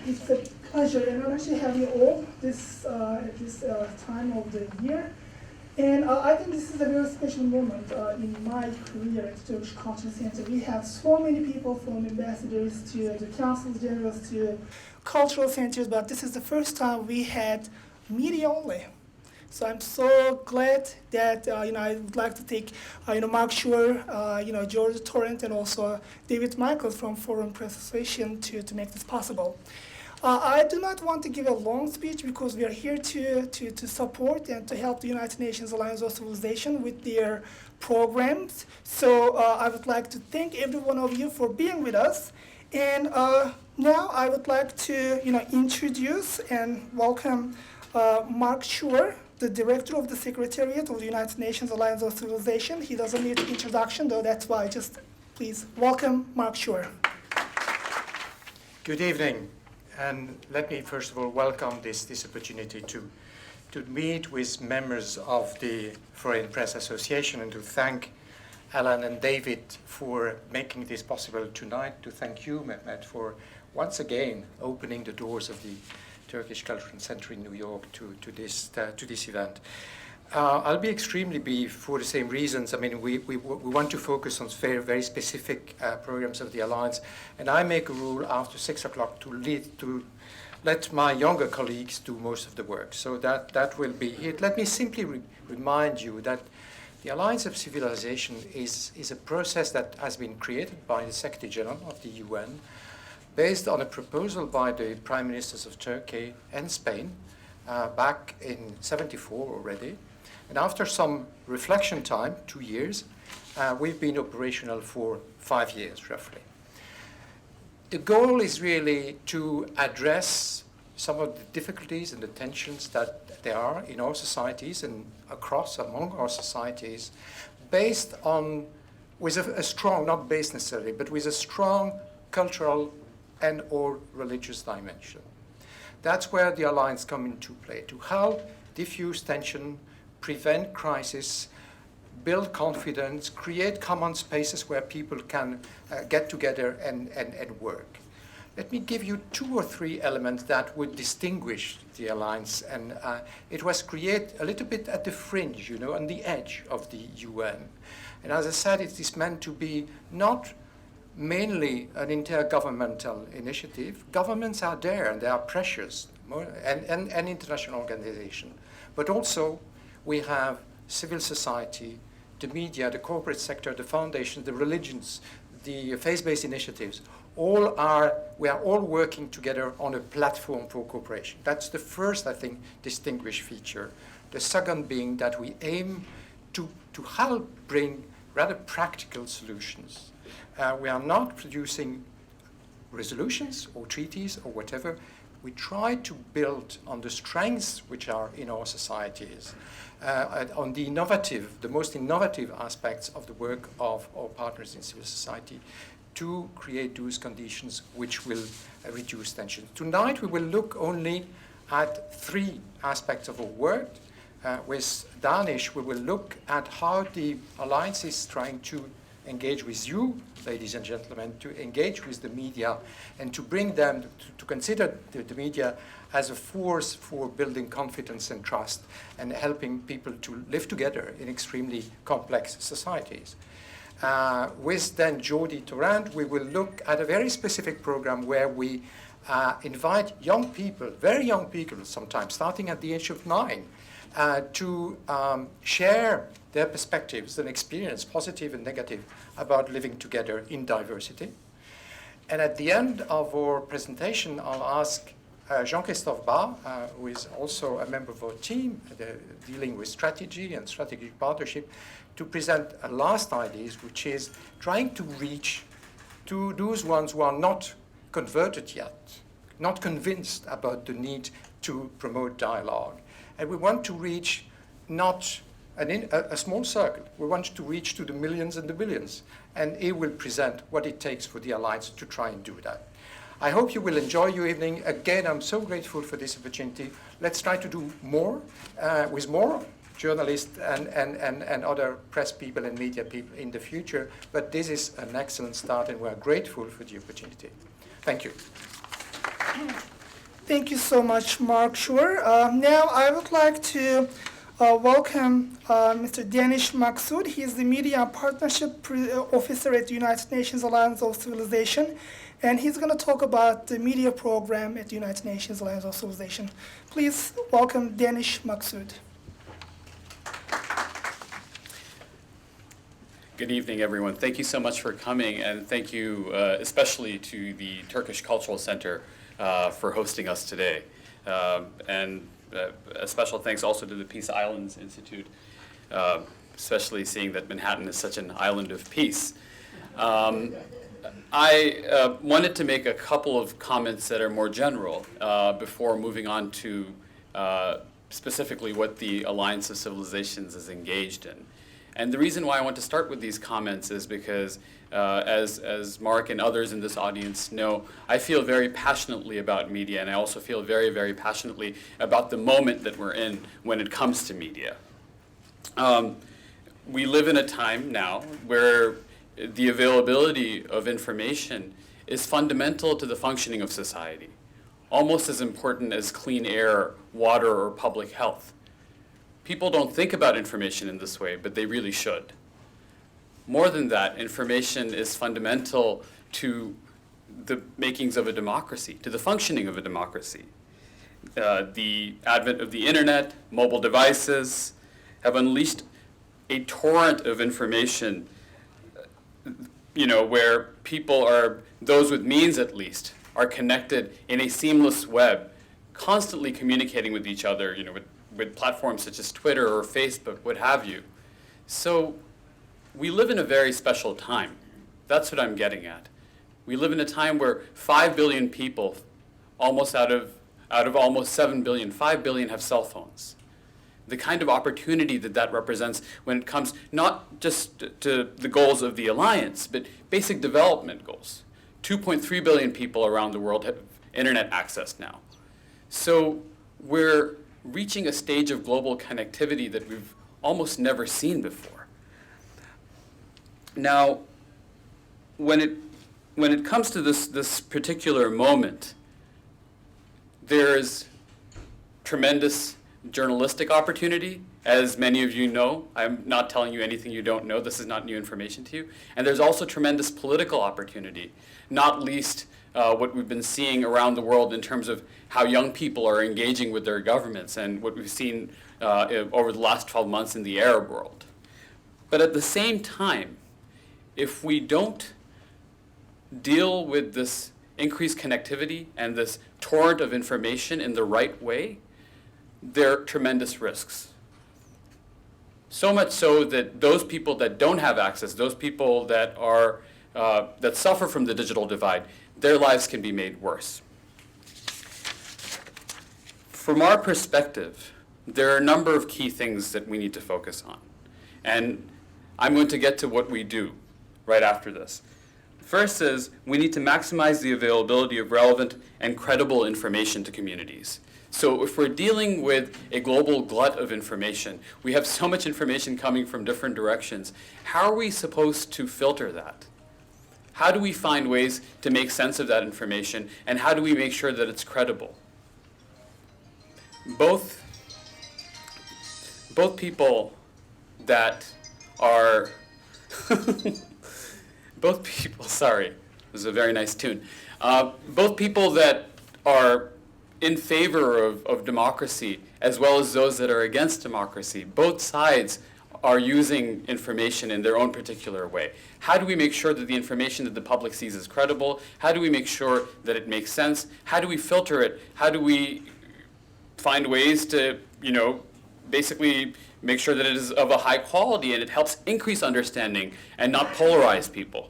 It's a pleasure and honor to have you all at this time of the year. And I think this is a very special moment in my career at the Turkish Cultural Center. We have so many people, from ambassadors to the councils generals to cultural centers, but this is the first time we had media only. So I'm so glad that I would like to thank Marc Scheuer, Jordi Torrent, and also David Michaels from Foreign Press Association to make this possible. I do not want to give a long speech because we are here to support and to help the United Nations Alliance of Civilization with their programs. So I would like to thank every one of you for being with us. And now I would like to introduce and welcome Marc Scheuer, the director of the Secretariat of the United Nations Alliance of Civilization. He doesn't need introduction, though, that's why just please welcome Marc Scheuer. Good evening, and let me first of all welcome this opportunity to meet with members of the Foreign Press Association and to thank Alan and David for making this possible tonight, to thank you, Mehmet, for once again opening the doors of the Turkish Cultural Center in New York to this event. I'll be extremely brief for the same reasons. I mean, we want to focus on very specific programs of the Alliance, and I make a rule after 6 o'clock to let my younger colleagues do most of the work. So that will be it. Let me simply remind you that the Alliance of Civilization is a process that has been created by the Secretary General of the UN, based on a proposal by the Prime Ministers of Turkey and Spain back in '74 already. And after some reflection time, 2 years, we've been operational for 5 years, roughly. The goal is really to address some of the difficulties and the tensions that there are in our societies and among our societies, based on, with a strong, not based necessarily, but with a strong cultural and or religious dimension. That's where the Alliance comes into play, to help diffuse tension, prevent crisis, build confidence, create common spaces where people can get together and work. Let me give you 2 or 3 elements that would distinguish the Alliance. And it was created a little bit at the fringe, on the edge of the UN. And as I said, it is meant to be not mainly an intergovernmental initiative. Governments are there and they are precious, and international organizations. But also we have civil society, the media, the corporate sector, the foundations, the religions, the faith-based initiatives. We are all working together on a platform for cooperation. That's the first, I think, distinguished feature. The second being that we aim to help bring rather practical solutions. We are not producing resolutions or treaties or whatever. We try to build on the strengths which are in our societies, on the most innovative aspects of the work of our partners in civil society, to create those conditions which will reduce tension. Tonight we will look only at 3 aspects of our work. With Daanish, we will look at how the Alliance is trying to engage with you, ladies and gentlemen, to engage with the media and to bring them to consider the media as a force for building confidence and trust and helping people to live together in extremely complex societies. With then Jordi Torrent, we will look at a very specific program where we invite young people, very young people sometimes, starting at the age of 9, to share their perspectives and experience, positive and negative, about living together in diversity. And at the end of our presentation, I'll ask Jean-Christophe, who is also a member of our team dealing with strategy and strategic partnership, to present a last idea, which is trying to reach to those ones who are not converted yet, not convinced about the need to promote dialogue. And we want to reach not a small circle. We want to reach to the millions and the billions. And he will present what it takes for the Alliance to try and do that. I hope you will enjoy your evening. Again, I'm so grateful for this opportunity. Let's try to do more with more journalists and other press people and media people in the future. But this is an excellent start, and we're grateful for the opportunity. Thank you. Thank you so much, Marc Scheuer. Now I would like to welcome Mr. Daanish Masood. He is the Media and Partnership Officer at the United Nations Alliance of Civilization, and he's going to talk about the media program at the United Nations Alliance of Civilization. Please welcome Daanish Masood. Good evening, everyone. Thank you so much for coming, and thank you especially to the Turkish Cultural Center for hosting us today. And a special thanks also to the Peace Islands Institute, especially seeing that Manhattan is such an island of peace. I wanted to make a couple of comments that are more general before moving on to specifically what the Alliance of Civilizations is engaged in. And the reason why I want to start with these comments is because, as Marc and others in this audience know, I feel very passionately about media, and I also feel very, very passionately about the moment that we're in when it comes to media. We live in a time now where the availability of information is fundamental to the functioning of society, almost as important as clean air, water, or public health. People don't think about information in this way, but they really should. More than that, information is fundamental to the makings of a democracy, to the functioning of a democracy. The advent of the internet, mobile devices, have unleashed a torrent of information, where people are, those with means at least, are connected in a seamless web, constantly communicating with each other, with platforms such as Twitter or Facebook, what have you. So we live in a very special time. That's what I'm getting at. We live in a time where 5 billion people, almost out of almost 7 billion, 5 billion have cell phones. The kind of opportunity that represents when it comes not just to the goals of the Alliance, but basic development goals. 2.3 billion people around the world have internet access now. So we're reaching a stage of global connectivity that we've almost never seen before. Now, when it comes to this particular moment, there's tremendous journalistic opportunity, as many of you know. I'm not telling you anything you don't know. This is not new information to you. And there's also tremendous political opportunity, not least what we've been seeing around the world in terms of how young people are engaging with their governments and what we've seen over the last 12 months in the Arab world. But at the same time, if we don't deal with this increased connectivity and this torrent of information in the right way, there are tremendous risks. So much so that those people that don't have access, those people that are that suffer from the digital divide, their lives can be made worse. From our perspective, there are a number of key things that we need to focus on. And I'm going to get to what we do right after this. First is we need to maximize the availability of relevant and credible information to communities. So if we're dealing with a global glut of information, we have so much information coming from different directions, how are we supposed to filter that? How do we find ways to make sense of that information, and how do we make sure that it's credible? Both people that are sorry, it was a very nice tune. Both people that are in favor of democracy, as well as those that are against democracy, both sides are using information in their own particular way. How do we make sure that the information that the public sees is credible? How do we make sure that it makes sense? How do we filter it? How do we find ways to, basically make sure that it is of a high quality and it helps increase understanding and not polarize people?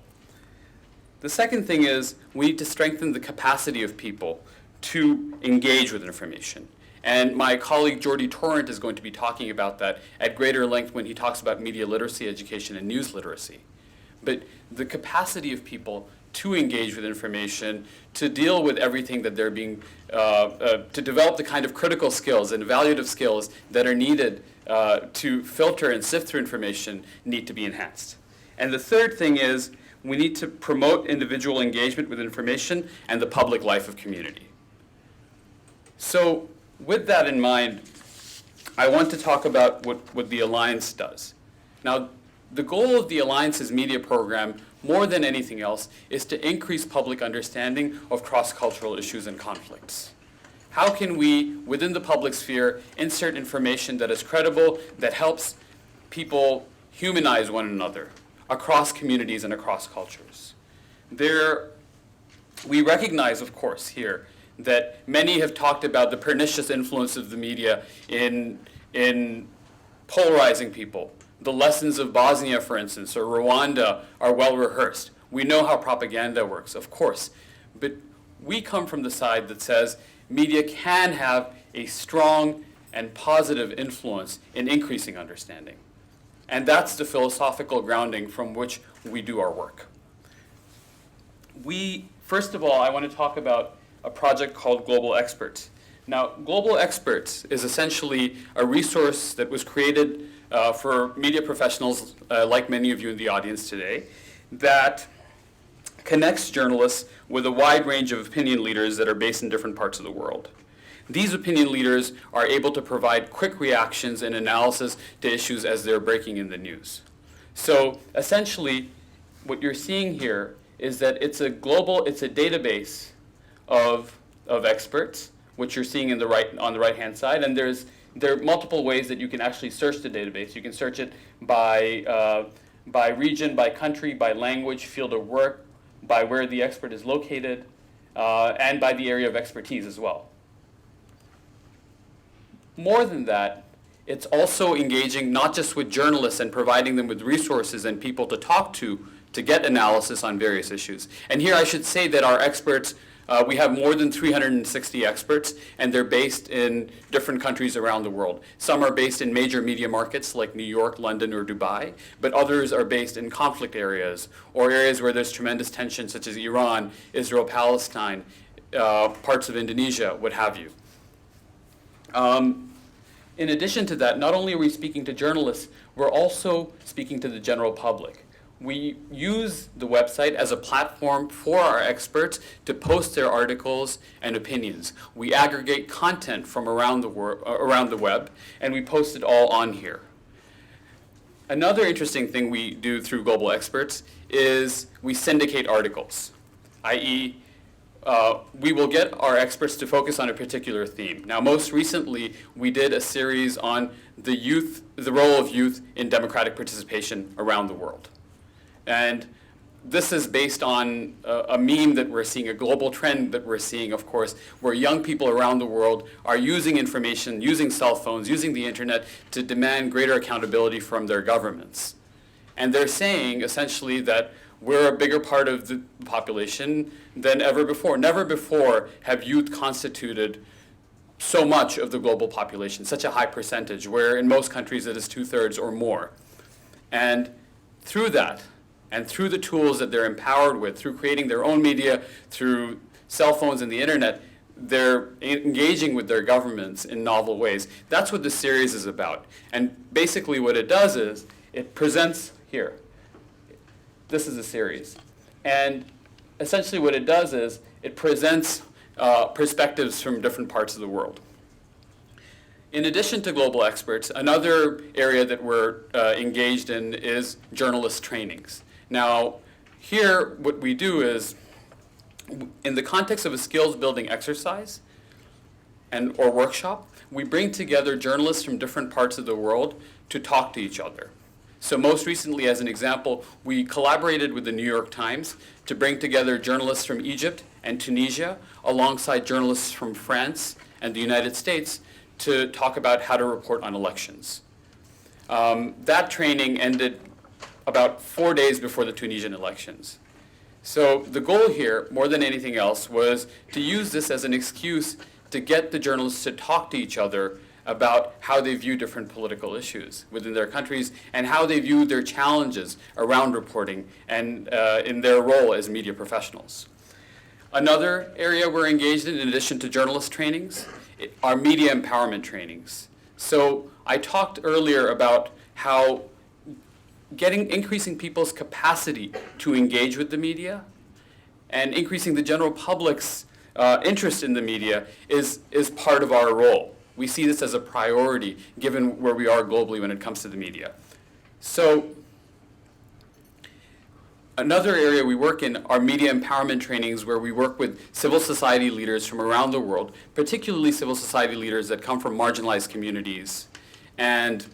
The second thing is we need to strengthen the capacity of people to engage with information. And my colleague Jordi Torrent is going to be talking about that at greater length when he talks about media literacy education and news literacy. But the capacity of people to engage with information, to deal with everything that they're being, to develop the kind of critical skills and evaluative skills that are needed to filter and sift through information need to be enhanced. And the third thing is we need to promote individual engagement with information and the public life of community. So with that in mind, I want to talk about what the Alliance does. Now, the goal of the Alliance's media program, more than anything else, is to increase public understanding of cross-cultural issues and conflicts. How can we, within the public sphere, insert information that is credible, that helps people humanize one another across communities and across cultures? We recognize, of course, here that many have talked about the pernicious influence of the media in polarizing people. The lessons of Bosnia, for instance, or Rwanda are well rehearsed. We know how propaganda works, of course. But we come from the side that says media can have a strong and positive influence in increasing understanding. And that's the philosophical grounding from which we do our work. First of all, I want to talk about a project called Global Experts. Now, Global Experts is essentially a resource that was created for media professionals, like many of you in the audience today, that connects journalists with a wide range of opinion leaders that are based in different parts of the world. These opinion leaders are able to provide quick reactions and analysis to issues as they're breaking in the news. So essentially, what you're seeing here is that it's a database of experts, which you're seeing on the right-hand side, and there are multiple ways that you can actually search the database. You can search it by region, by country, by language, field of work, by where the expert is located, and by the area of expertise as well. More than that, it's also engaging not just with journalists and providing them with resources and people to talk to get analysis on various issues. And here I should say that our experts, we have more than 360 experts, and they're based in different countries around the world. Some are based in major media markets like New York, London, or Dubai, but others are based in conflict areas or areas where there's tremendous tension, such as Iran, Israel, Palestine, parts of Indonesia, what have you. In addition to that, not only are we speaking to journalists, we're also speaking to the general public. We use the website as a platform for our experts to post their articles and opinions. We aggregate content from around the web, and we post it all on here. Another interesting thing we do through Global Experts is we syndicate articles, i.e., we will get our experts to focus on a particular theme. Now, most recently, we did a series on the role of youth in democratic participation around the world. And this is based on a meme that we're seeing, a global trend that we're seeing, of course, where young people around the world are using information, using cell phones, using the internet to demand greater accountability from their governments. And they're saying, essentially, that we're a bigger part of the population than ever before. Never before have youth constituted so much of the global population, such a high percentage, where in most countries it is 2/3 or more. And through that, and through the tools that they're empowered with, through creating their own media, through cell phones and the internet, they're engaging with their governments in novel ways. That's what this series is about. And basically what it does is, it presents here. This is a series. And essentially what it does is, it presents perspectives from different parts of the world. In addition to Global Experts, another area that we're engaged in is journalist trainings. Now, here what we do is, in the context of a skills building exercise or workshop, we bring together journalists from different parts of the world to talk to each other. So most recently, as an example, we collaborated with the New York Times to bring together journalists from Egypt and Tunisia alongside journalists from France and the United States to talk about how to report on elections. That training ended about 4 days before the Tunisian elections. So the goal here, more than anything else, was to use this as an excuse to get the journalists to talk to each other about how they view different political issues within their countries and how they view their challenges around reporting and in their role as media professionals. Another area we're engaged in addition to journalist trainings, are media empowerment trainings. So I talked earlier about how increasing people's capacity to engage with the media and increasing the general public's interest in the media is part of our role. We see this as a priority given where we are globally when it comes to the media. So another area we work in are media empowerment trainings, where we work with civil society leaders from around the world, particularly civil society leaders that come from marginalized communities, and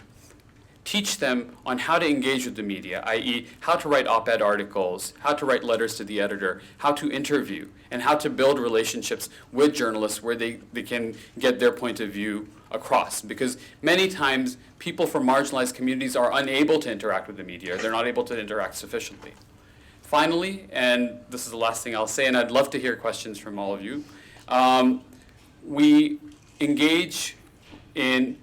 teach them on how to engage with the media, i.e. how to write op-ed articles, how to write letters to the editor, how to interview, and how to build relationships with journalists where they can get their point of view across. Because many times people from marginalized communities are unable to interact with the media. They're not able to interact sufficiently. Finally, and this is the last thing I'll say, and I'd love to hear questions from all of you, we engage in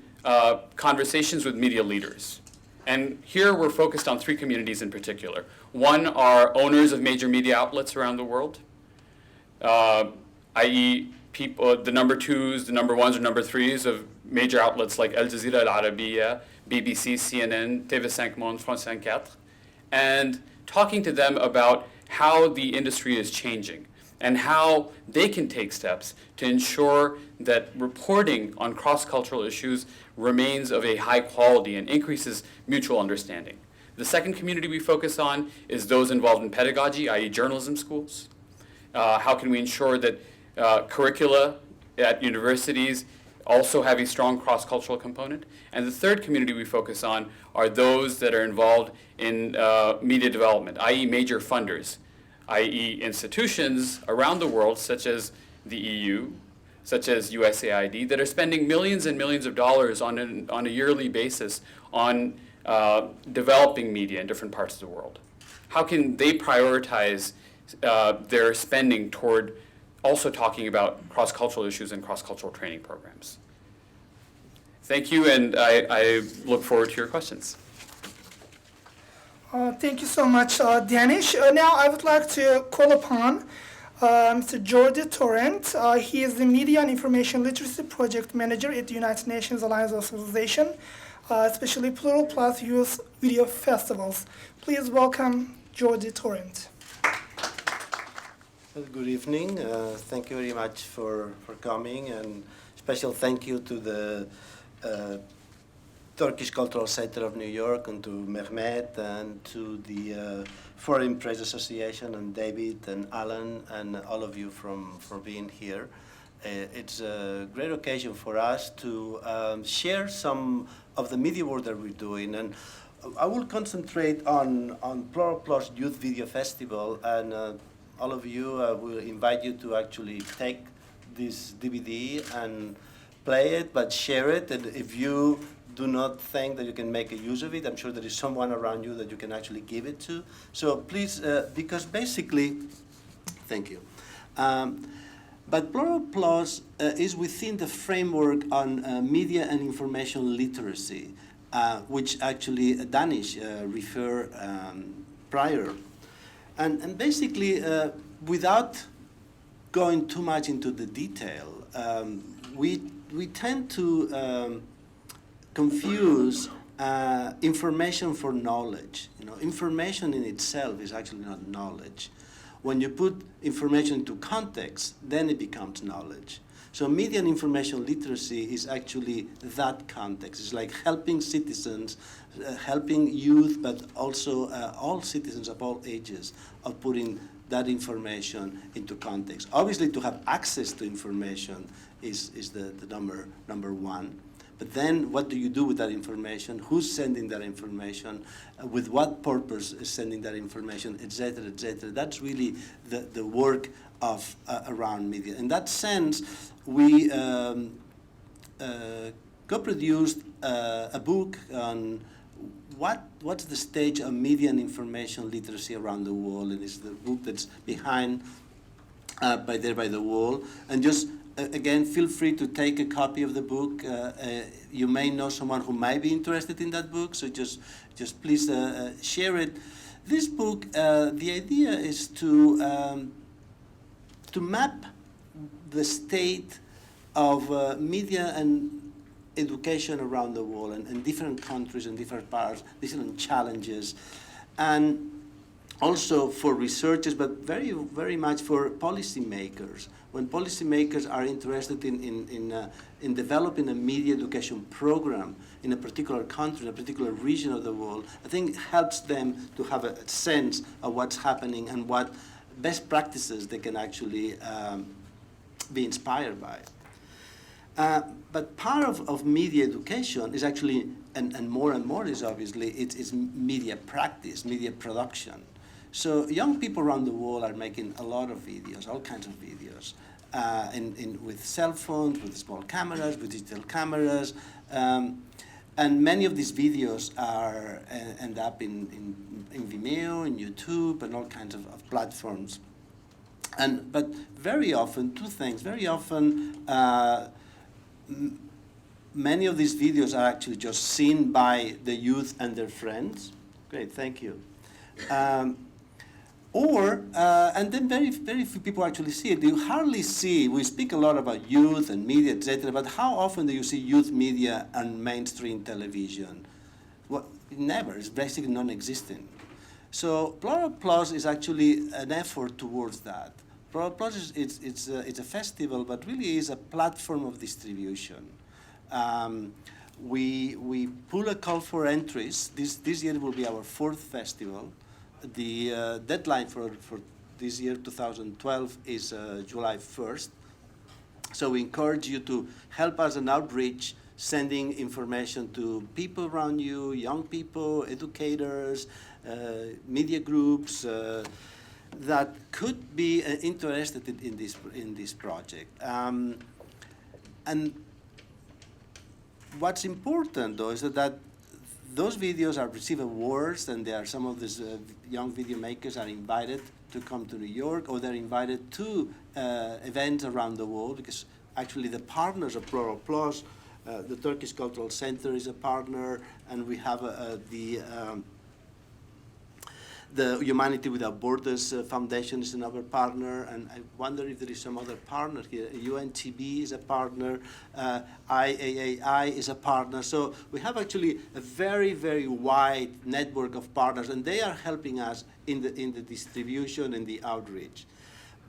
conversations with media leaders. And here we're focused on three communities in particular. One are owners of major media outlets around the world, i.e. people, the number twos, the number ones, or number threes of major outlets like Al Jazeera Al Arabiya, BBC, CNN, TV5 Monde, France 24, and talking to them about how the industry is changing and how they can take steps to ensure that reporting on cross-cultural issues remains of a high quality and increases mutual understanding. The second community we focus on is those involved in pedagogy, i.e. journalism schools. How can we ensure that curricula at universities also have a strong cross-cultural component? And the third community we focus on are those that are involved in media development, i.e. major funders, i.e. institutions around the world, such as the EU, such as USAID, that are spending millions and millions of dollars on a yearly basis on developing media in different parts of the world. How can they prioritize their spending toward also talking about cross-cultural issues and cross-cultural training programs? Thank you, and I look forward to your questions. Thank you so much, Daanish. Now I would like to call upon Mr. Jordi Torrent. He is the Media and Information Literacy Project Manager at the United Nations Alliance Organization, especially Plural Plus Youth Video Festivals. Please welcome Jordi Torrent. Well, good evening. Thank you very much for coming, and special thank you to the Turkish Cultural Center of New York, and to Mehmet, and to the Foreign Press Association, and David and Alan, and all of you for being here. It's a great occasion for us to share some of the media work that we're doing, and I will concentrate on Plural Plus Youth Video Festival, and all of you will invite you to actually take this DVD and play it, but share it, and if you do not think that you can make a use of it, I'm sure there is someone around you that you can actually give it to. So please, because basically, thank you. But Plural Plus is within the framework on media and information literacy, which actually Daanish referred prior. And basically, without going too much into the detail, we tend to confuse information for knowledge. You know, information in itself is actually not knowledge. When you put information into context, then it becomes knowledge. So media and information literacy is actually that context. It's like helping citizens, helping youth, but also all citizens of all ages of putting that information into context. Obviously, to have access to information is the number one. But then what do you do with that information? Who's sending that information? With what purpose is sending that information, et cetera, et cetera. That's really the work of around media. In that sense, we co-produced a book on what's the stage of media and information literacy around the world, and it's the book that's behind by the wall. And just again, feel free to take a copy of the book. You may know someone who might be interested in that book, so just please share it. This book, the idea is to map the state of media and education around the world, and different countries and different parts, different challenges. And also for researchers, but very, very much for policymakers. When policymakers are interested in developing a media education program in a particular country, in a particular region of the world, I think it helps them to have a sense of what's happening and what best practices they can actually be inspired by. But part of media education is actually, and more is obviously, it's media practice, media production. So young people around the world are making a lot of videos, all kinds of videos, with cell phones, with small cameras, with digital cameras, and many of these videos end up in Vimeo, in YouTube, and all kinds of platforms. But very often, two things. Very often, many of these videos are actually just seen by the youth and their friends. Great, thank you. And then very few people actually see it. You hardly see, we speak a lot about youth and media, etc., but how often do you see youth media on mainstream television? Well, never, it's basically non-existent. So Plural Plus is actually an effort towards that. Plural Plus it's a festival, but really is a platform of distribution. We pull a call for entries. This year will be our 4th festival. The deadline for this year, 2012, is July 1st. So we encourage you to help us in outreach, sending information to people around you, young people, educators, media groups that could be interested in this project. And what's important, though, is that those videos receive awards, and there are some of these young video makers are invited to come to New York, or they're invited to events around the world, because actually the partners of Plural Plus, the Turkish Cultural Center is a partner, and we have the Humanity Without Borders Foundation is another partner, and I wonder if there is some other partner here. UNTB is a partner, IAAI is a partner. So we have actually a very, very wide network of partners, and they are helping us in the distribution and the outreach.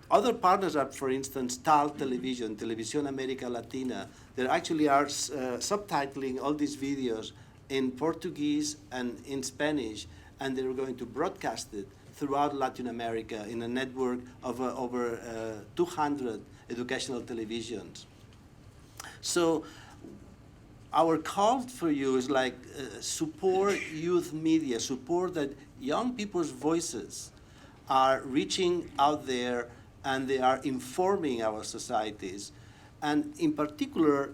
Other partners are, for instance, TAL Television, Televisión América Latina. They actually are subtitling all these videos in Portuguese and in Spanish, and they're going to broadcast it throughout Latin America in a network of over 200 educational televisions. So our call for you is like support youth media, support that young people's voices are reaching out there and they are informing our societies. And in particular,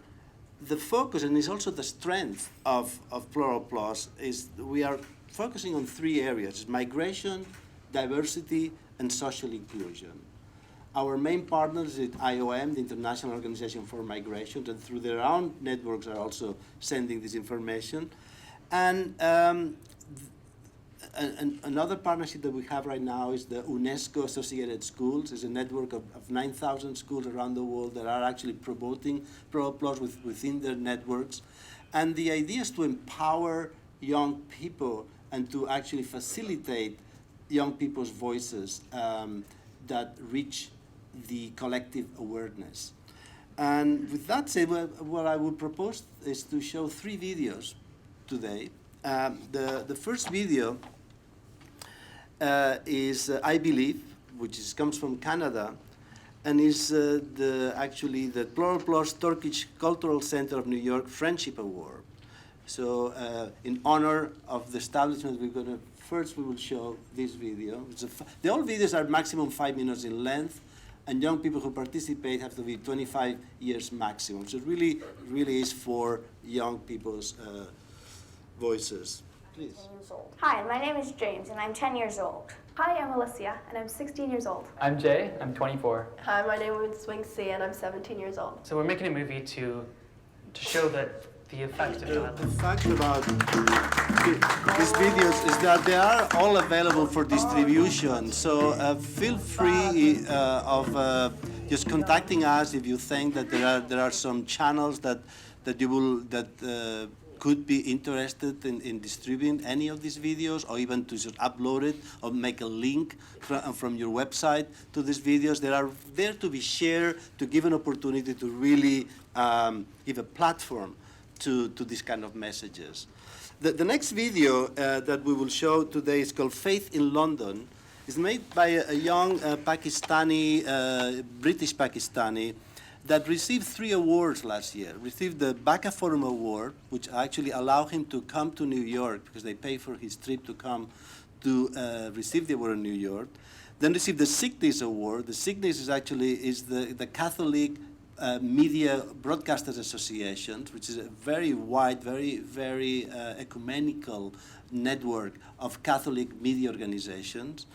the focus, and it's also the strength of Plural Plus, is we are focusing on 3 areas: migration, diversity, and social inclusion. Our main partners is IOM, the International Organization for Migration, and through their own networks are also sending this information. And another partnership that we have right now is the UNESCO Associated Schools. It's a network of 9,000 schools around the world that are actually promoting Plural Plus within their networks. And the idea is to empower young people and to actually facilitate young people's voices that reach the collective awareness. And with that said, what I would propose is to show 3 videos today. The first video is I Believe, which comes from Canada, and is actually the Plural Plus Turkish Cultural Center of New York Friendship Award. So in honor of the establishment, we will show this video. The all videos are maximum 5 minutes in length, and young people who participate have to be 25 years maximum. So it really is for young people's voices. Please. Hi, my name is James, and I'm 10 years old. Hi, I'm Alicia, and I'm 16 years old. I'm Jay, I'm 24. Hi, my name is Swing C, and I'm 17 years old. So we're making a movie to show that the effect of violence. The fact about these videos is that they are all available for distribution. So feel free of just contacting us if you think that there are some channels that could be interested in distributing any of these videos, or even to just upload it or make a link from your website to these videos. They are there to be shared, to give an opportunity to really give a platform to these kind of messages. The next video that we will show today is called Faith in London. It's made by a young British Pakistani that received 3 awards last year. Received the Baca Forum Award, which actually allowed him to come to New York because they pay for his trip to come to receive the award in New York. Then received the Cygnus Award. The Cygnus is actually the Catholic Media Broadcasters Association, which is a very wide, very ecumenical network of Catholic media organizations.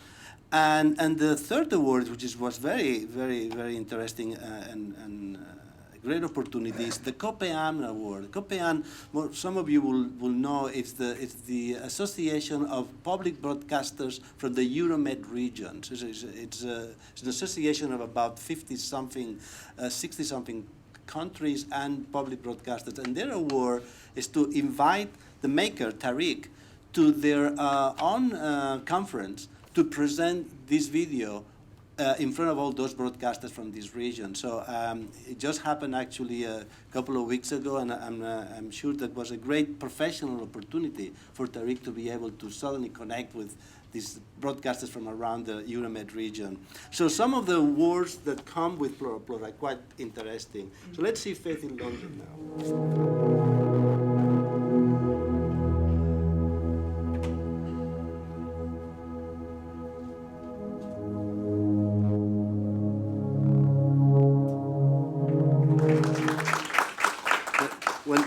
And the third award, which was very interesting and a great opportunity, is the COPEAN Award. COPEAN, some of you will know, it's the Association of Public Broadcasters from the Euromed region. So it's an association of about 50-something, 60-something countries and public broadcasters. And their award is to invite the maker, Tariq, to their own conference to present this video in front of all those broadcasters from this region. So it just happened actually a couple of weeks ago, and I'm sure that was a great professional opportunity for Tariq to be able to suddenly connect with these broadcasters from around the Euromed region. So some of the awards that come with Pluripoint are quite interesting. So let's see Faith in London now.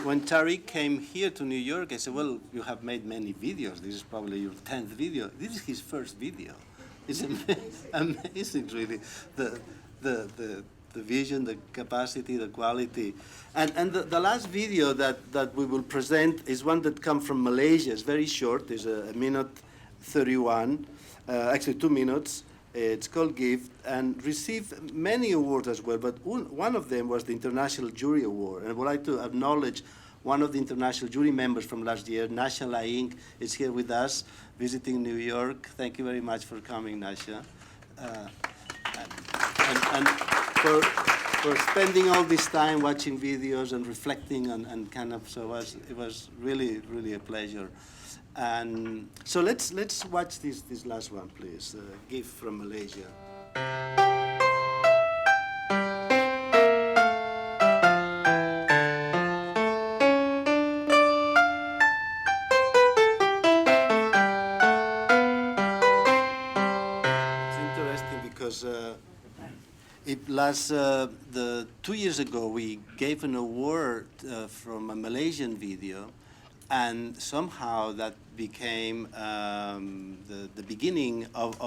When Tariq came here to New York, I said, well, you have made many videos. This is probably your 10th video. This is his first video. It's amazing, really, the vision, the capacity, the quality. And the last video that we will present is one that comes from Malaysia. It's very short. It's a minute 31, actually 2 minutes. It's called Gift, and received many awards as well, but one of them was the International Jury Award. And I would like to acknowledge one of the international jury members from last year, Nasha Laing, is here with us, visiting New York. Thank you very much for coming, Nasha. And for spending all this time watching videos and reflecting and kind of, so it was really, really a pleasure. And so let's watch this last one, please. Gift from Malaysia. It's interesting because the 2 years ago we gave an award from a Malaysian video. And somehow that became the beginning of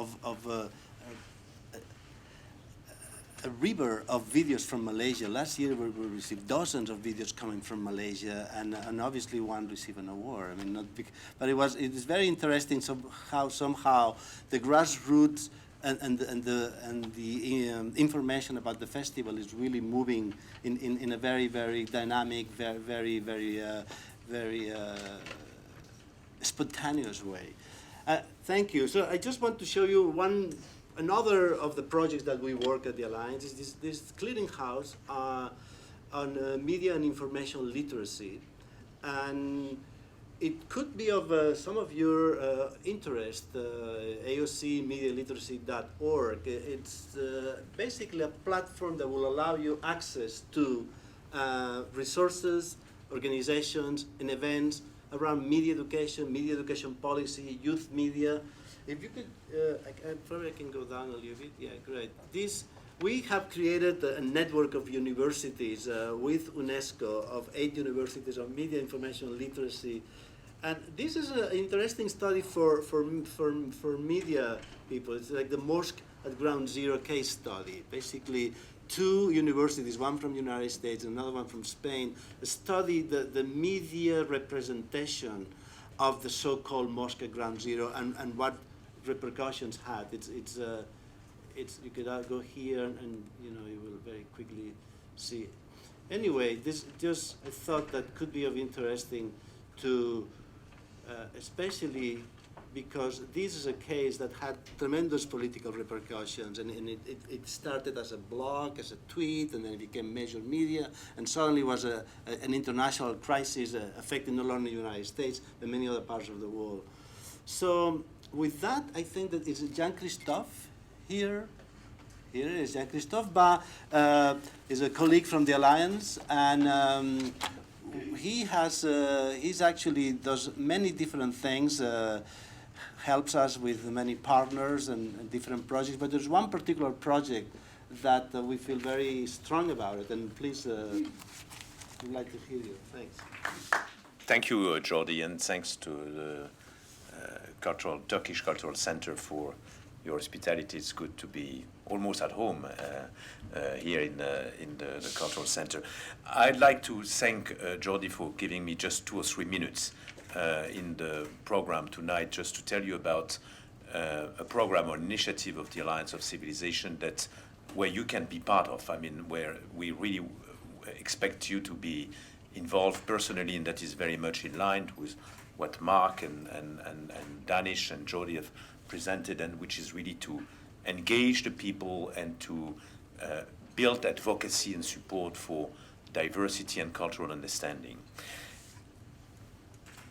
a river of videos from Malaysia. Last year we received dozens of videos coming from Malaysia, and obviously one received an award. I mean, not big, but it is very interesting how somehow the grassroots and the information about the festival is really moving in a very dynamic, very spontaneous way. Thank you. So I just want to show you another of the projects that we work at the Alliance is this clearinghouse on media and information literacy. And it could be of some of your interest, AOCmedialiteracy.org. It's basically a platform that will allow you access to resources, organizations, and events around media education policy, youth media. If you could, probably I can go down a little bit. Yeah, great. We have created a network of universities with UNESCO of 8 universities on media information literacy. And this is an interesting study for media people. It's like the Mosque at Ground Zero case study. Basically, 2 universities, one from the United States, another one from Spain, studied the media representation of the so-called Mosque at Ground Zero and what repercussions had. You could go here and you will very quickly see. Anyway, I thought that could be of interesting to, especially because this is a case that had tremendous political repercussions, and it started as a blog, as a tweet, and then it became major media, and suddenly was an international crisis affecting not only the United States, but many other parts of the world. So with that, I think that it's Jean-Christophe here. Here is Jean-Christophe is a colleague from the Alliance, and he has, he's actually does many different things, helps us with many partners and different projects, but there's one particular project that we feel very strong about it, and please, we'd like to hear you. Thanks. Thank you, Jordi, and thanks to the Turkish Cultural Center for your hospitality. It's good to be almost at home here in the Cultural Center. I'd like to thank Jordi for giving me just 2 or 3 minutes in the program tonight, just to tell you about a program or initiative of the Alliance of Civilization where you can be part of. I mean, where we really expect you to be involved personally, and that is very much in line with what Marc and Daanish and Jordi have presented, and which is really to engage the people and to build advocacy and support for diversity and cultural understanding.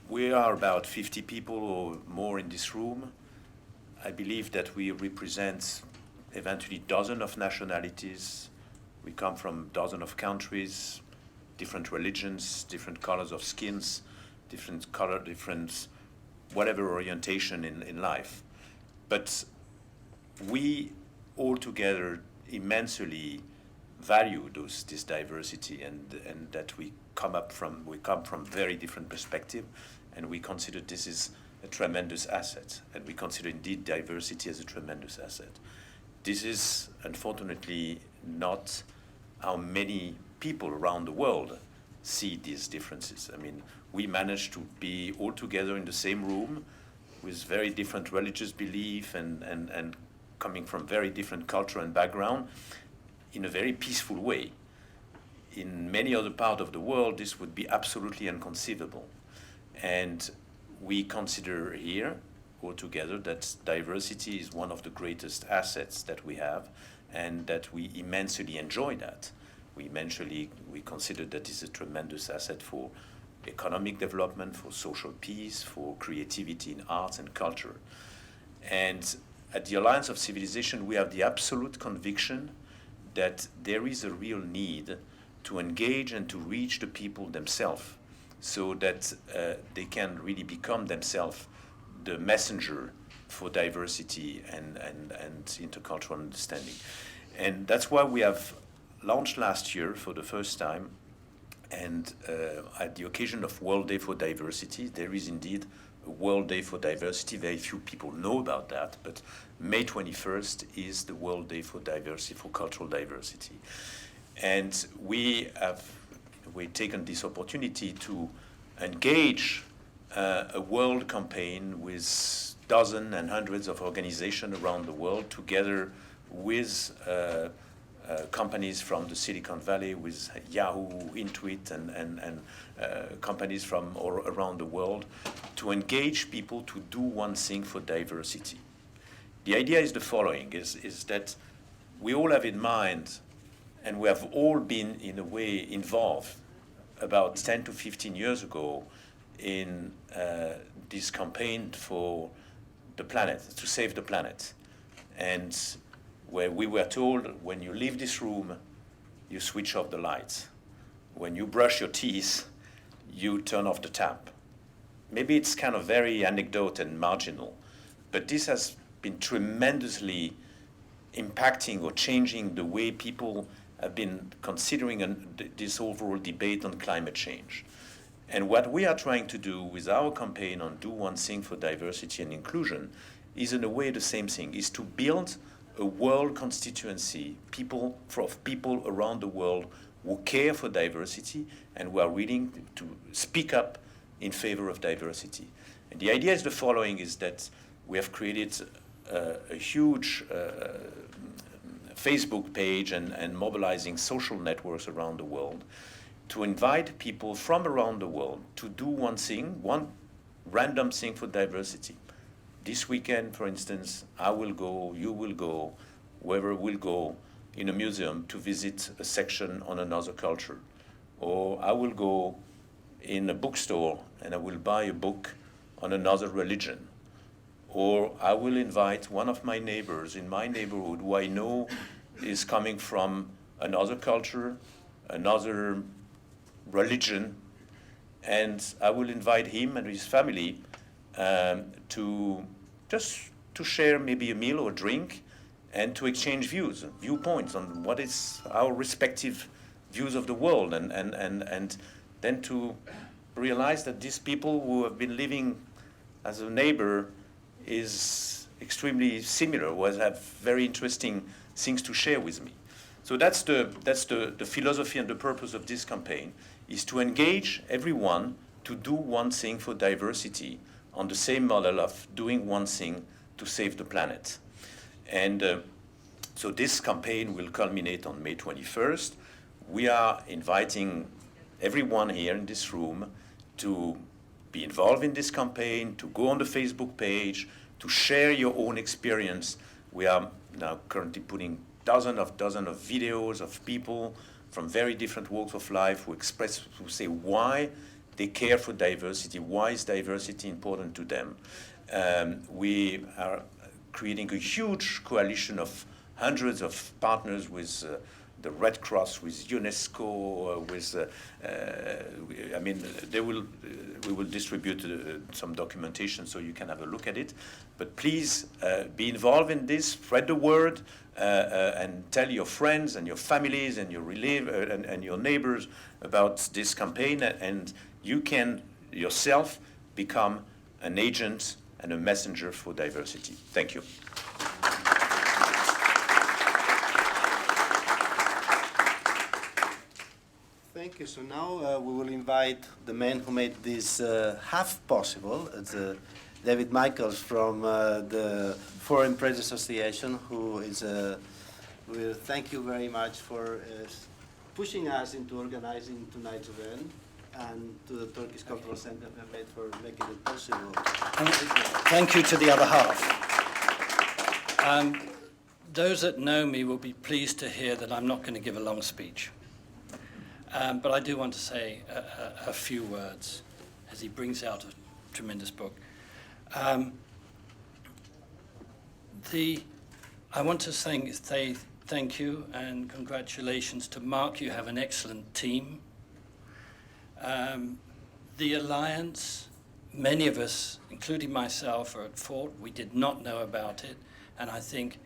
We are about 50 people or more in this room. I believe that we represent eventually dozens of nationalities. We come from dozens of countries, different religions, different colors of skins, different whatever orientation in life. But we all together immensely value this diversity, and that we come from very different perspectives, and we consider this is a tremendous asset, and we consider indeed diversity as a tremendous asset. This is unfortunately not how many people around the world see these differences. I mean, we managed to be all together in the same room with very different religious belief and coming from very different culture and background in a very peaceful way. In many other parts of the world, this would be absolutely inconceivable. And we consider here altogether that diversity is one of the greatest assets that we have, and that we immensely enjoy that. We consider that is a tremendous asset for economic development, for social peace, for creativity in arts and culture. And at the Alliance of Civilization, we have the absolute conviction that there is a real need to engage and to reach the people themselves, so that they can really become themselves the messenger for diversity and intercultural understanding. And that's why we have launched last year for the first time, and at the occasion of World Day for Diversity. There is indeed a World Day for Diversity. Very few people know about that, but May 21st is the World Day for Diversity, for cultural diversity. And we've taken this opportunity to engage a world campaign with dozens and hundreds of organizations around the world, together with companies from the Silicon Valley, with Yahoo, Intuit, and companies from all around the world, to engage people to do one thing for diversity. The idea is the following, is that we all have in mind, and we have all been in a way involved about 10 to 15 years ago in this campaign for the planet, to save the planet. And where we were told, when you leave this room, you switch off the lights. When you brush your teeth, you turn off the tap. Maybe it's kind of very anecdote and marginal, but this has been tremendously impacting or changing the way people have been considering this overall debate on climate change. And what we are trying to do with our campaign on Do One Thing for Diversity and Inclusion is in a way the same thing, is to build a world constituency, of people around the world who care for diversity and who are willing to speak up in favor of diversity. And the idea is the following, is that we have created a huge Facebook page and mobilizing social networks around the world to invite people from around the world to do one thing, one random thing for diversity. This weekend, for instance, I will go, you will go, whoever will go in a museum to visit a section on another culture. Or I will go in a bookstore and I will buy a book on another religion. Or I will invite one of my neighbors in my neighborhood who I know is coming from another culture, another religion, and I will invite him and his family to share maybe a meal or a drink and to exchange viewpoints on what is our respective views of the world, and then to realize that these people who have been living as a neighbor is extremely similar, who have very interesting things to share with me. So that's the philosophy and the purpose of this campaign, is to engage everyone to do one thing for diversity on the same model of doing one thing to save the planet. And so this campaign will culminate on May 21st. We are inviting everyone here in this room to be involved in this campaign, to go on the Facebook page, to share your own experience. We are now currently putting dozens of videos of people from very different walks of life who say why they care for diversity, why is diversity important to them. We are creating a huge coalition of hundreds of partners with the Red Cross, with UNESCO, we will distribute some documentation so you can have a look at it. But please be involved in this, spread the word, and tell your friends and your families and and your neighbors about this campaign, and you can yourself become an agent and a messenger for diversity. Thank you. Thank you. So now we will invite the man who made this half possible. It's David Michaels from the Foreign Press Association, who is. Well, thank you very much for pushing us into organizing tonight's event, and to the Turkish Cultural Center Mehmet for making it possible. Thank you to the other half. Those that know me will be pleased to hear that I'm not going to give a long speech. But I do want to say a few words as he brings out a tremendous book. I want to say thank you and congratulations to Marc. You have an excellent team. The Alliance, many of us, including myself, are at fault. We did not know about it. And I think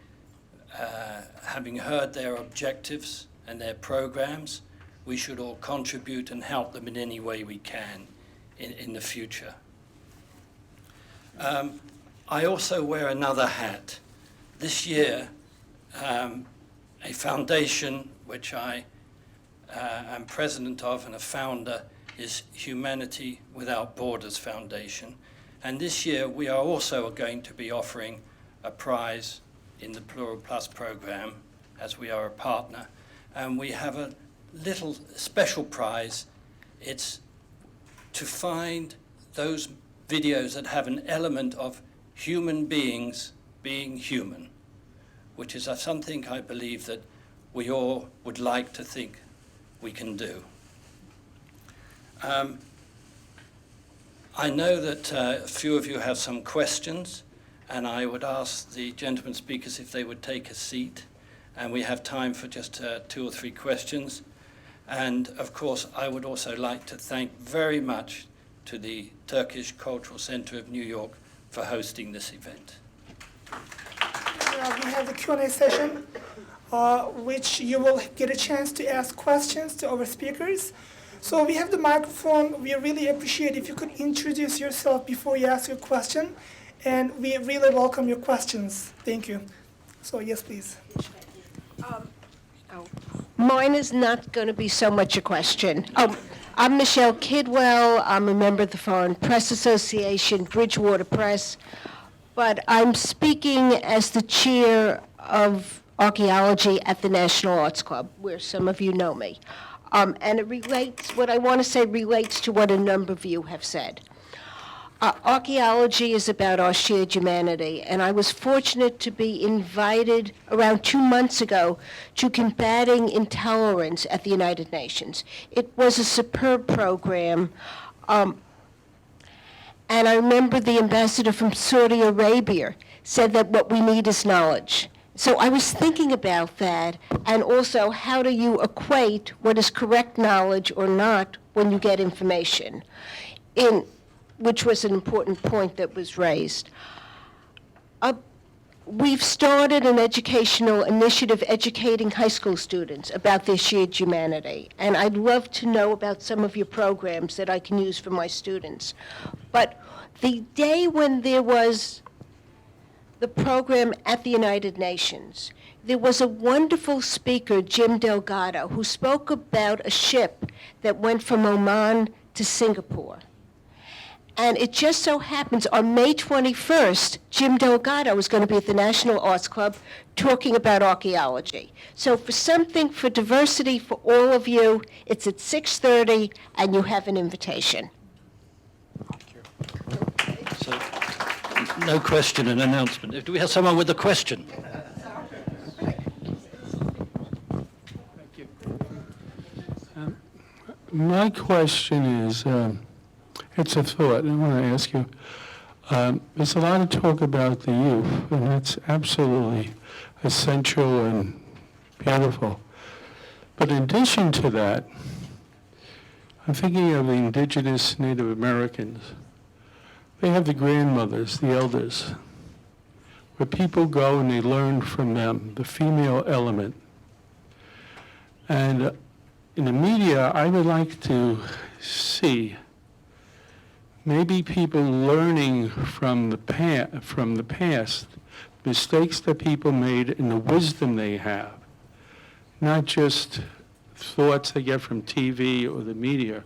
having heard their objectives and their programs, we should all contribute and help them in any way we can in the future. I also wear another hat. This year, a foundation which I am president of and a founder is Humanity Without Borders Foundation. And this year we are also going to be offering a prize in the Plural Plus program, as we are a partner. And we have a little special prize. It's to find those videos that have an element of human beings being human, which is something I believe that we all would like to think we can do. I know that a few of you have some questions, and I would ask the gentlemen speakers if they would take a seat, and we have time for just 2 or 3 questions. And of course, I would also like to thank very much to the Turkish Cultural Center of New York for hosting this event. We have the Q&A session, which you will get a chance to ask questions to our speakers. So we have the microphone. We really appreciate if you could introduce yourself before you ask your question, and we really welcome your questions. Thank you. So yes, please. Mine is not going to be so much a question. I'm Michelle Kidwell. I'm a member of the Foreign Press Association, Bridgewater Press, but I'm speaking as the chair of archaeology at the National Arts Club, where some of you know me. And it relates, what I want to say relates to what a number of you have said. Archaeology is about our shared humanity, and I was fortunate to be invited around 2 months ago to Combating Intolerance at the United Nations. It was a superb program, and I remember the ambassador from Saudi Arabia said that what we need is knowledge. So I was thinking about that, and also how do you equate what is correct knowledge or not when you get information, which was an important point that was raised. We've started an educational initiative educating high school students about their shared humanity, and I'd love to know about some of your programs that I can use for my students. But the day when there was the program at the United Nations, there was a wonderful speaker, Jim Delgado, who spoke about a ship that went from Oman to Singapore. And it just so happens on May 21st, Jim Delgado is going to be at the National Arts Club talking about archaeology. So for something for diversity for all of you, it's at 6:30 and you have an invitation. So, no question, an announcement. Do we have someone with a question? Thank you. My question is, it's a thought. I want to ask you, there's a lot of talk about the youth, and that's absolutely essential and beautiful. But in addition to that, I'm thinking of the indigenous Native Americans. They have the grandmothers, the elders, where people go and they learn from them, the female element. And in the media, I would like to see maybe people learning from the past, mistakes that people made and the wisdom they have, not just thoughts they get from TV or the media,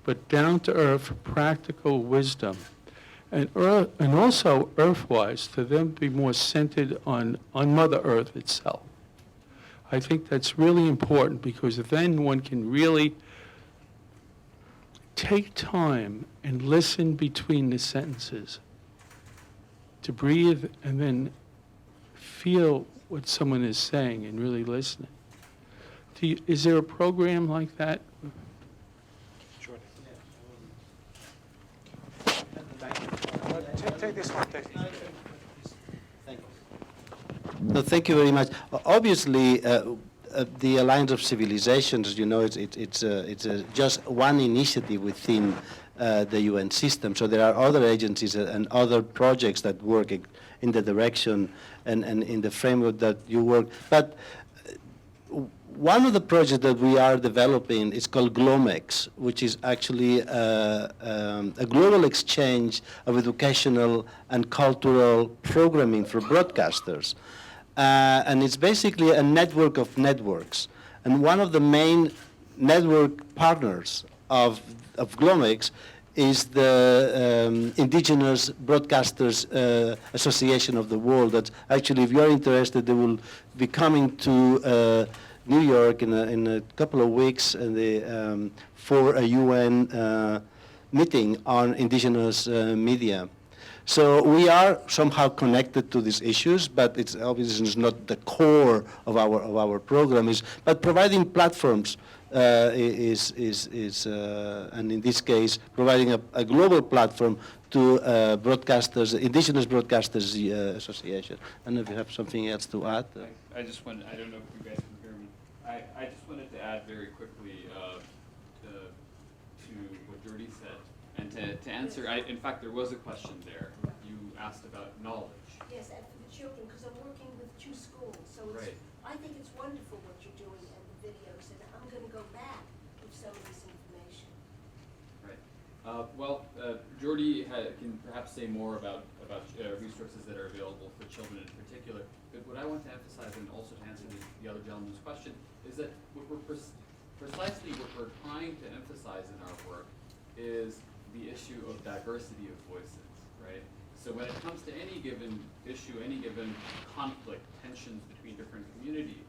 but down-to-earth, practical wisdom. And also earth-wise, to them be more centered on Mother Earth itself. I think that's really important because then one can really take time and listen between the sentences, to breathe and then feel what someone is saying and really listen. Is there a program like that? Take this one. No, thank you very much. Obviously, the Alliance of Civilizations, you know, it's just one initiative within the UN system. So there are other agencies and other projects that work in the direction and in the framework that you work. But one of the projects that we are developing is called GLOMEX, which is actually a global exchange of educational and cultural programming for broadcasters. And it's basically a network of networks. And one of the main network partners of GLOMEX is the Indigenous Broadcasters Association of the World. That actually, if you're interested, they will be coming to New York in a couple of weeks for a UN meeting on indigenous media. So we are somehow connected to these issues, but it's obviously not the core of our program. But providing platforms and in this case, providing a global platform to broadcasters, Indigenous Broadcasters Association. I don't know if you have something else to add. I just wanted, I don't know if you guys can hear me. I just wanted to add very quickly to what Jordi said, and to answer, in fact, there was a question there. You asked about knowledge. Yes, and for the children, because I'm working with 2 schools, so Right. I think it's wonderful what you're doing and the videos, and I'm going to go back with some of this information. Right. Jordi can perhaps say more about resources that are available for children in particular. But what I want to emphasize, and also to answer the other gentleman's question, is that precisely what we're trying to emphasize in our work is the issue of diversity of voices, right? So when it comes to any given issue, any given conflict, tensions between different communities,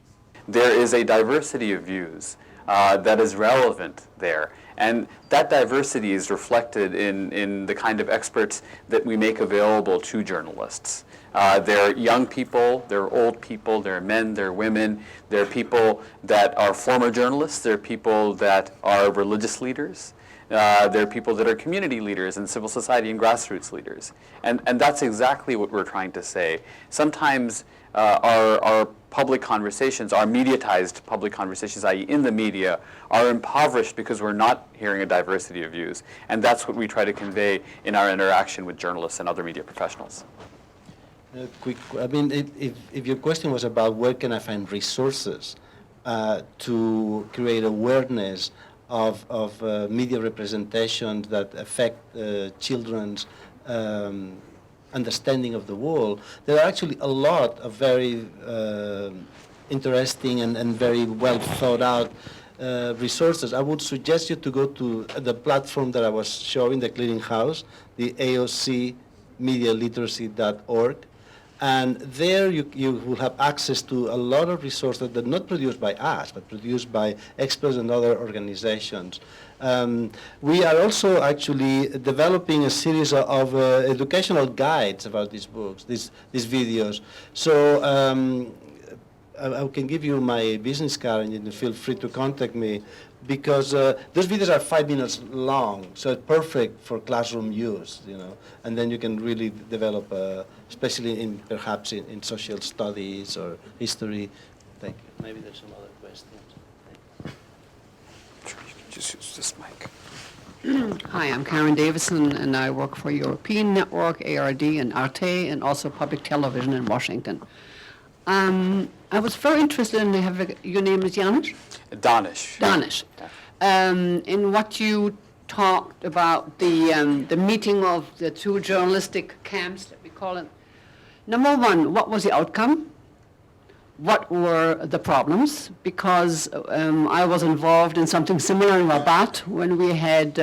there is a diversity of views. that is relevant there. And that diversity is reflected in the kind of experts that we make available to journalists. They're young people, they're old people, they're men, they're women, they're people that are former journalists, they're people that are religious leaders, there are people that are community leaders and civil society and grassroots leaders. And that's exactly what we're trying to say. Sometimes our public conversations, our mediatized public conversations, i.e. in the media, are impoverished because we're not hearing a diversity of views. And that's what we try to convey in our interaction with journalists and other media professionals. I mean, if your question was about where can I find resources to create awareness of media representations that affect children's understanding of the world, there are actually a lot of very interesting and very well thought out resources. I would suggest you to go to the platform that I was showing, the Clearinghouse, the AOCmedialiteracy.org. And there you will have access to a lot of resources that are not produced by us, but produced by experts and other organizations. We are also actually developing a series of educational guides about these books, these videos. So I can give you my business card and you can feel free to contact me, because those videos are 5 minutes long, so it's perfect for classroom use, you know. And then you can really develop, especially perhaps in social studies or history. Thank you. Maybe there's some other questions. Sure, you can just use this mic. Hi, I'm Karen Davison, and I work for European Network, ARD, and Arte, and also public television in Washington. I was very interested in your name is Janusz? Daanish. Daanish. In what you talked about the meeting of the two journalistic camps, that we call it. Number one, what was the outcome? What were the problems? Because I was involved in something similar in Rabat when we had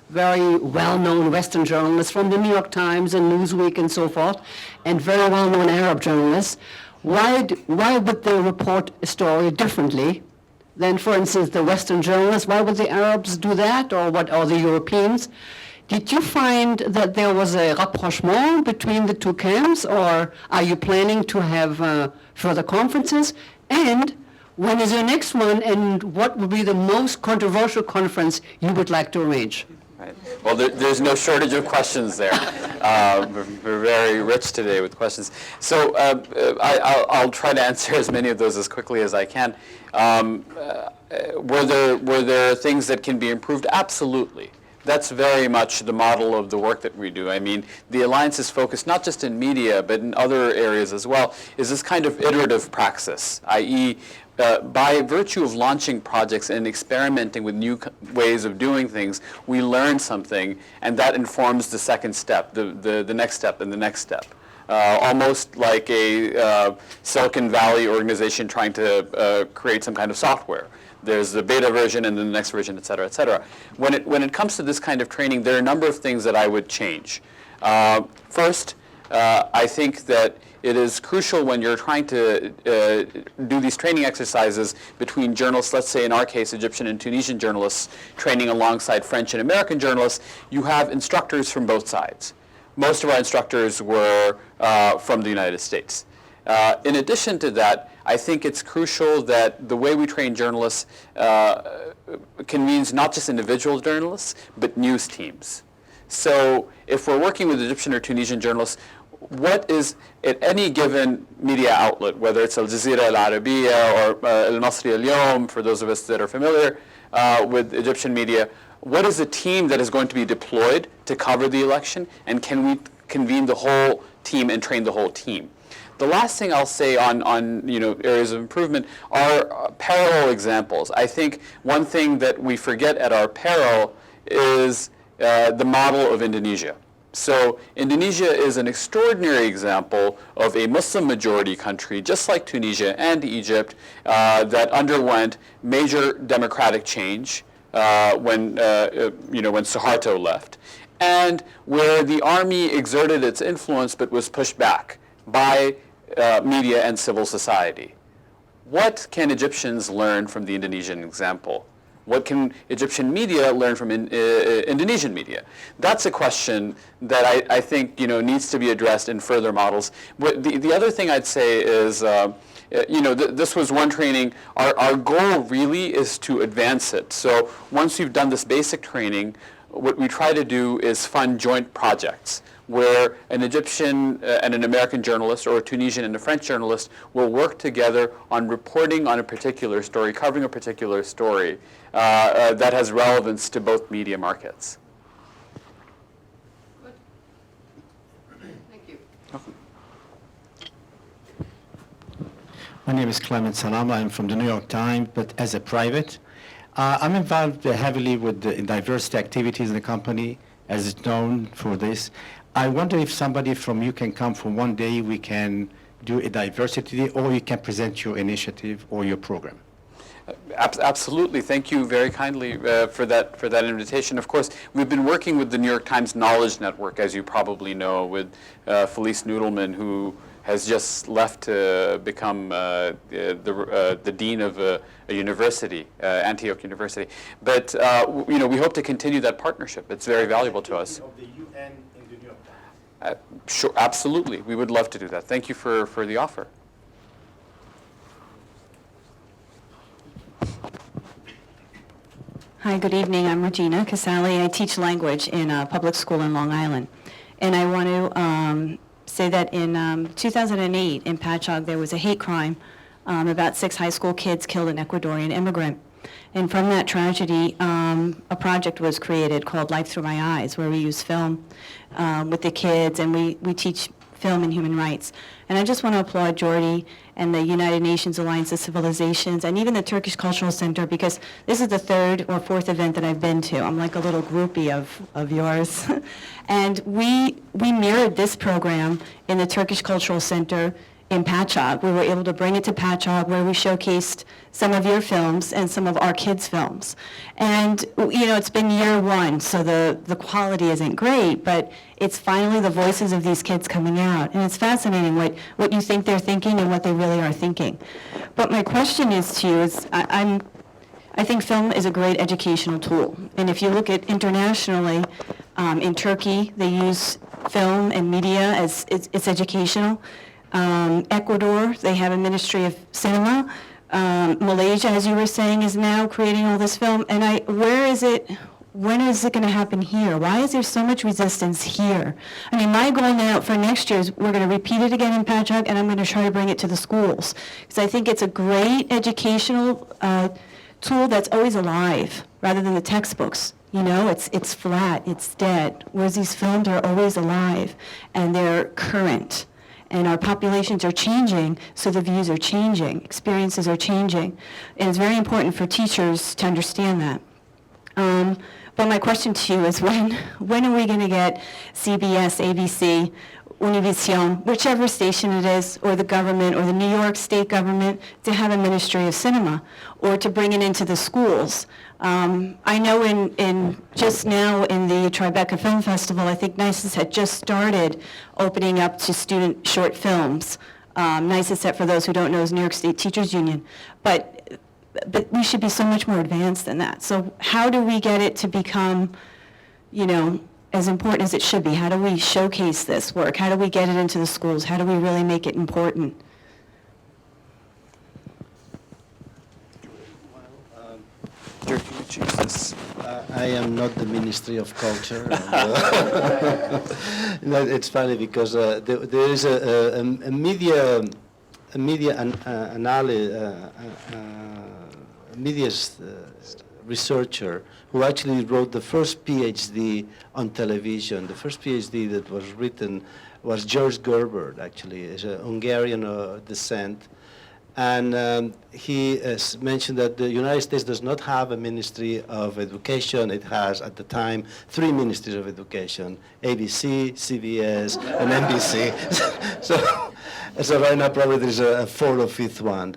very well-known Western journalists from the New York Times and Newsweek and so forth, and very well-known Arab journalists. Why would they report a story differently than, for instance, the Western journalists? Why would the Arabs do that, or the Europeans? Did you find that there was a rapprochement between the two camps, or are you planning to have further conferences? And when is your next one, and what would be the most controversial conference you would like to arrange? Right. Well, there's no shortage of questions there. We're very rich today with questions. So I'll try to answer as many of those as quickly as I can. Were there things that can be improved? Absolutely. That's very much the model of the work that we do. I mean, the Alliance is focused not just in media, but in other areas as well, is this kind of iterative praxis, i.e., by virtue of launching projects and experimenting with new ways of doing things, we learn something, and that informs the second step, the next step, and the next step. Almost like a Silicon Valley organization trying to create some kind of software. There's the beta version and then the next version, et cetera, et cetera. When it comes to this kind of training, there are a number of things that I would change. First, I think that it is crucial when you're trying to do these training exercises between journalists, let's say in our case, Egyptian and Tunisian journalists training alongside French and American journalists, you have instructors from both sides. Most of our instructors were from the United States. In addition to that, I think it's crucial that the way we train journalists convenes not just individual journalists, but news teams. So if we're working with Egyptian or Tunisian journalists, what is, at any given media outlet, whether it's Al Jazeera Al Arabiya or Al Masri Al Yawm, for those of us that are familiar with Egyptian media, what is the team that is going to be deployed to cover the election, and can we convene the whole team and train the whole team? The last thing I'll say on areas of improvement are parallel examples. I think one thing that we forget at our peril is the model of Indonesia. So Indonesia is an extraordinary example of a Muslim majority country, just like Tunisia and Egypt, that underwent major democratic change when Suharto left, and where the army exerted its influence but was pushed back by media and civil society. what can Egyptians learn from the Indonesian example? What can Egyptian media learn from Indonesian media? That's a question that I think needs to be addressed in further models. But the other thing I'd say is, this was one training. Our goal really is to advance it. So once we've done this basic training, what we try to do is fund joint projects where an Egyptian and an American journalist or a Tunisian and a French journalist will work together on reporting on a particular story, covering a particular story that has relevance to both media markets. Good. Thank you. My name is Clement Salama. I'm from the New York Times, but as a private. I'm involved heavily with the diversity activities in the company, as it's known for this. I wonder if somebody from you can come for one day, we can do a diversity day, or you can present your initiative or your program. Absolutely. Thank you very kindly for that invitation. Of course, we've been working with the New York Times Knowledge Network, as you probably know, with Felice Noodleman, who has just left to become the dean of a university, Antioch University. But we hope to continue that partnership. It's very valuable to us. Of the UN in the New York Times. Sure, absolutely. We would love to do that. Thank you for the offer. Hi, good evening. I'm Regina Casali. I teach language in a public school in Long Island. And I want to say that in 2008 in Patchogue there was a hate crime. About 6 high school kids killed an Ecuadorian immigrant. And from that tragedy, a project was created called Life Through My Eyes, where we use film with the kids, and we teach film and human rights. And I just want to applaud Jordi and the United Nations Alliance of Civilizations and even the Turkish Cultural Center, because this is the 3rd or 4th event that I've been to. I'm like a little groupie of yours. And we mirrored this program in the Turkish Cultural Center in Patchogue. We were able to bring it to Patchogue, where we showcased some of your films and some of our kids' films. And it's been year 1, so the quality isn't great, but it's finally the voices of these kids coming out. And it's fascinating what you think they're thinking and what they really are thinking. But my question is to you is, I think film is a great educational tool. And if you look at internationally, in Turkey, they use film and media as it's educational. Ecuador, they have a Ministry of Cinema. Malaysia, as you were saying, is now creating all this film. And when is it going to happen here? Why is there so much resistance here? I mean, my goal now for next year is we're going to repeat it again in Patchogue, and I'm going to try to bring it to the schools. Because I think it's a great educational tool that's always alive, rather than the textbooks. It's flat, it's dead. Whereas these films are always alive, and they're current. And our populations are changing, so the views are changing, experiences are changing. And it's very important for teachers to understand that. But my question to you is, when are we going to get CBS, ABC, Univision, whichever station it is, or the government, or the New York State government, to have a Ministry of Cinema, or to bring it into the schools? I know in just now in the Tribeca Film Festival, I think NICES had just started opening up to student short films. NICES, for those who don't know, is New York State Teachers Union. But we should be so much more advanced than that. So how do we get it to become, as important as it should be? How do we showcase this work? How do we get it into the schools? How do we really make it important? I am not the Ministry of Culture. It's funny because there is a media researcher who actually wrote the first PhD on television. The first PhD that was written was George Gerber, actually, is a Hungarian descent. And he mentioned that the United States does not have a Ministry of Education. It has, at the time, 3 ministries of education: ABC, CBS, and NBC. so right now probably there's a 4th or 5th one.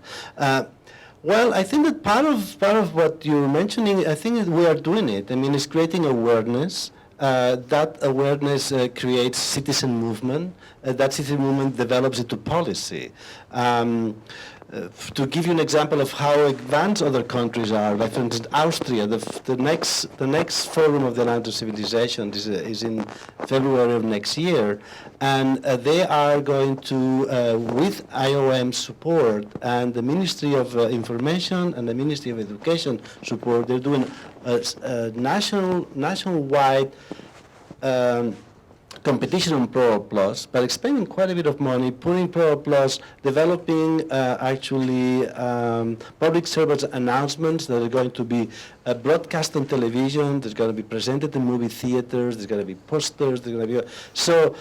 Well, I think that part of what you're mentioning, I think that we are doing it. I mean, it's creating awareness. that awareness creates citizen movement. That citizen movement develops into policy. To give you an example of how advanced other countries are, like for instance Austria, the next forum of the Land of Civilization is in February of next year, and they are going to, with IOM support and the Ministry of Information and the Ministry of Education support, they're doing a nationwide competition on Pro Plus, but expending quite a bit of money, putting Pro Plus, developing public service announcements that are going to be broadcast on television, there's going to be presented in movie theaters, there's going to be posters, there's going to be, so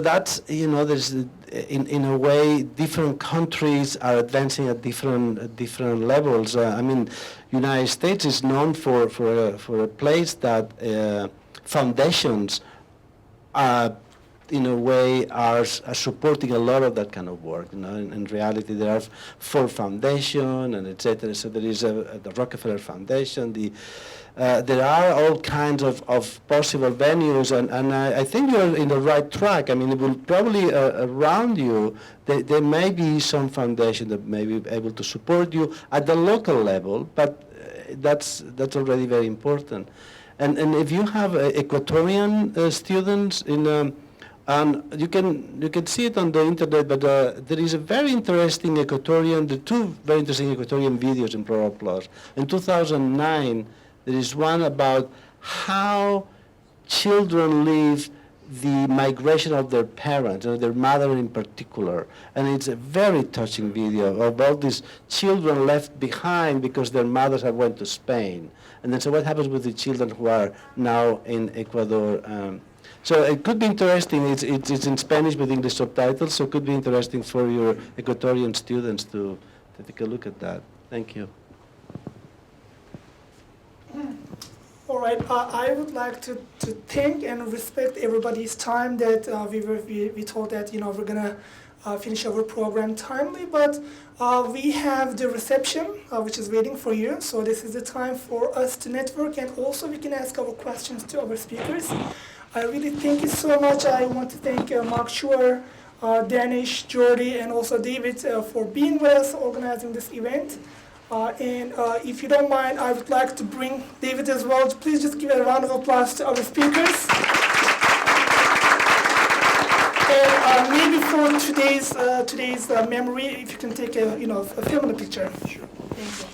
that's, there's, in a way, different countries are advancing at different levels. I mean, United States is known for a place that foundations in a way are supporting a lot of that kind of work. In reality, there are Ford Foundation and etc. So there is the Rockefeller Foundation. There are all kinds of possible venues, and I think you're in the right track. I mean, it will probably around you, there may be some foundation that may be able to support you at the local level, but that's already very important. And if you have Ecuadorian students and you can see it on the internet, but there is a very interesting two very interesting Ecuadorian videos in Pro Plus. In 2009, there is one about how children live the migration of their parents, or their mother in particular. And it's a very touching video about these children left behind because their mothers have went to Spain. And then so what happens with the children who are now in Ecuador? So it could be interesting. It's in Spanish with English subtitles, so it could be interesting for your Ecuadorian students to take a look at that. Thank you. All right, I would like to thank and respect everybody's time that we told that we're gonna finish our program timely, but we have the reception which is waiting for you. So this is the time for us to network, and also we can ask our questions to our speakers. I really thank you so much. I want to thank Marc Scheuer, Daanish, Jordi, and also David for being with us, organizing this event. And if you don't mind, I would like to bring David as well. Please just give a round of applause to our speakers. And maybe for today's memory, if you can take a family picture. Sure. Thank you.